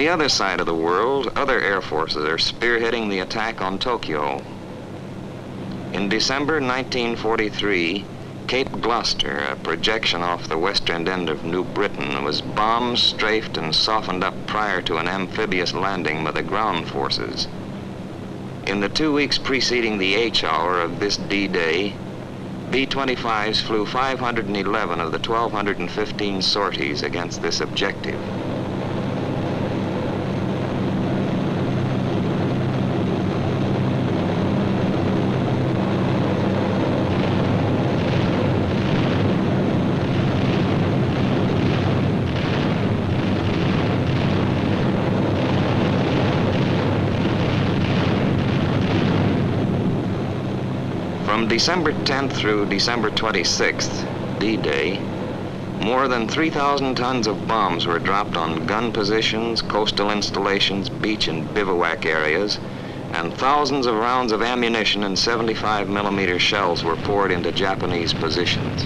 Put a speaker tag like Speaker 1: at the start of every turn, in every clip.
Speaker 1: the other side of the world, other air forces are spearheading the attack on Tokyo. In December 1943, Cape Gloucester, a projection off the western end of New Britain, was bombed, strafed, and softened up prior to an amphibious landing by the ground forces. In the 2 weeks preceding the H hour of this D-Day, B25's flew 511 of the 1,215 sorties against this objective. From December 10th through December 26th, D-Day, more than 3,000 tons of bombs were dropped on gun positions, coastal installations, beach and bivouac areas, and thousands of rounds of ammunition and 75mm shells were poured into Japanese positions.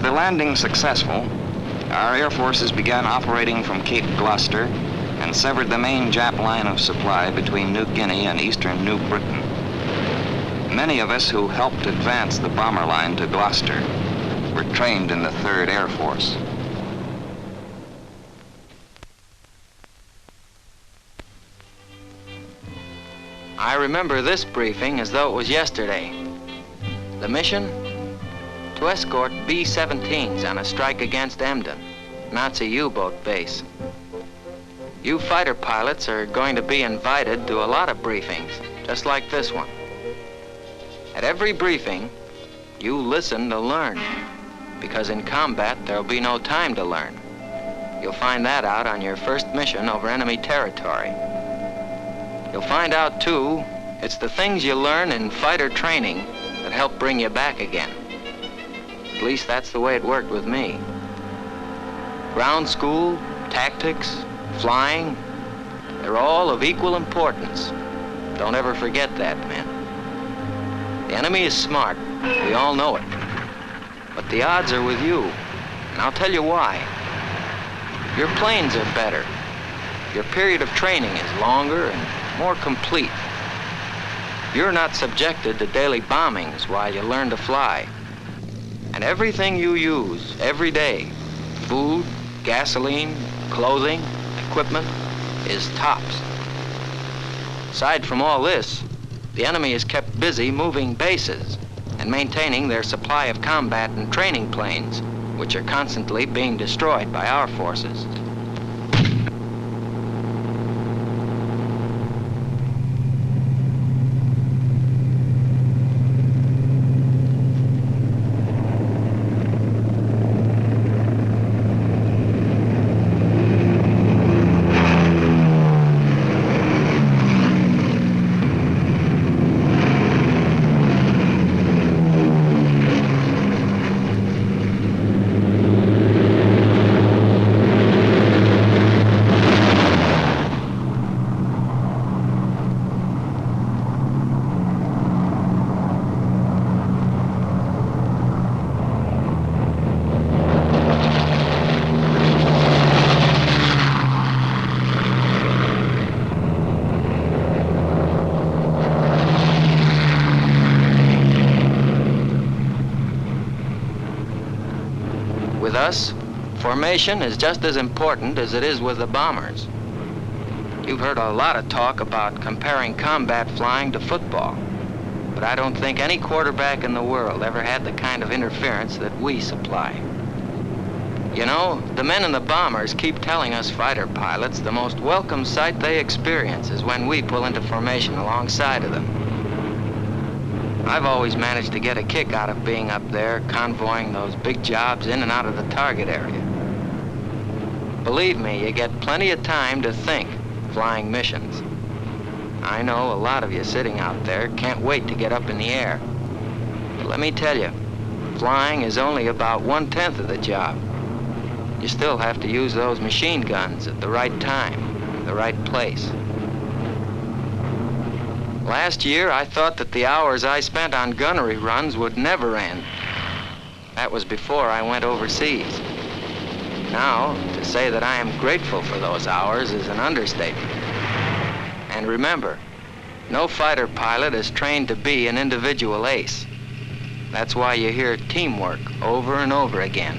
Speaker 1: Landing successful, our air forces began operating from Cape Gloucester and severed the main Jap line of supply between New Guinea and eastern New Britain. Many of us who helped advance the bomber line to Gloucester were trained in the 3rd Air Force.
Speaker 2: I remember this briefing as though it was yesterday. The mission? To escort B-17s on a strike against Emden, Nazi U-boat base. You fighter pilots are going to be invited to a lot of briefings, just like this one. At every briefing, you listen to learn, because in combat there'll be no time to learn. You'll find that out on your first mission over enemy territory. You'll find out, too, it's the things you learn in fighter training that help bring you back again. At least that's the way it worked with me. Ground school, tactics, flying, they're all of equal importance. Don't ever forget that, men. The enemy is smart, we all know it. But the odds are with you, and I'll tell you why. Your planes are better. Your period of training is longer and more complete. You're not subjected to daily bombings while you learn to fly. And everything you use every day, food, gasoline, clothing, equipment, is tops. Aside from all this, the enemy is kept busy moving bases and maintaining their supply of combat and training planes, which are constantly being destroyed by our forces. With us, formation is just as important as it is with the bombers. You've heard a lot of talk about comparing combat flying to football, but I don't think any quarterback in the world ever had the kind of interference that we supply. You know, the men in the bombers keep telling us fighter pilots the most welcome sight they experience is when we pull into formation alongside of them. I've always managed to get a kick out of being up there convoying those big jobs in and out of the target area. Believe me, you get plenty of time to think flying missions. I know a lot of you sitting out there can't wait to get up in the air. But let me tell you, flying is only about 1/10 of the job. You still have to use those machine guns at the right time, the right place. Last year, I thought that the hours I spent on gunnery runs would never end. That was before I went overseas. Now, to say that I am grateful for those hours is an understatement. And remember, no fighter pilot is trained to be an individual ace. That's why you hear teamwork over and over again.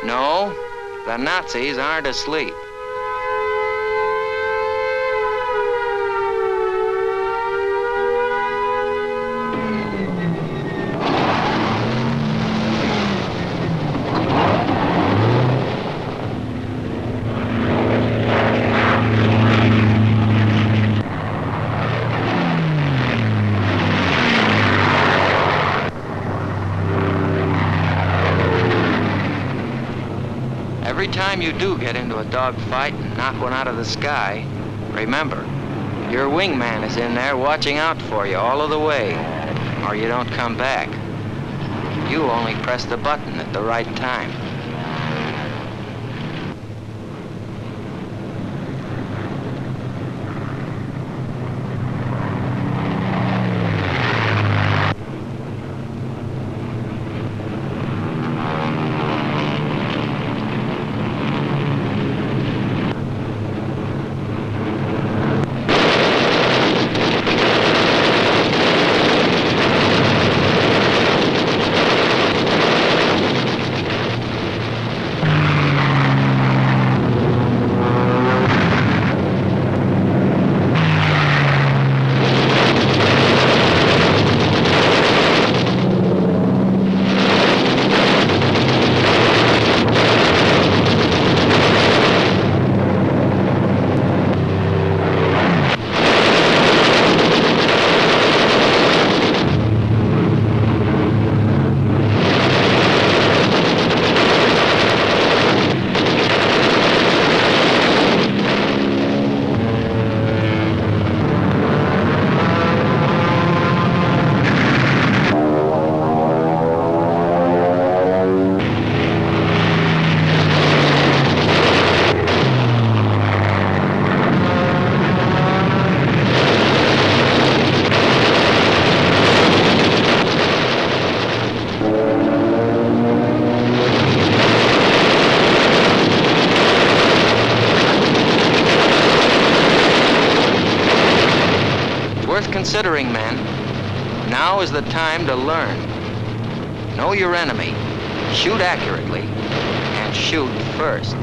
Speaker 2: No, the Nazis aren't asleep. Every time you do get into a dogfight and knock one out of the sky, remember, your wingman is in there watching out for you all of the way, or you don't come back. You only press the button at the right time. Considering, men, now is the time to learn. Know your enemy, shoot accurately, and shoot first.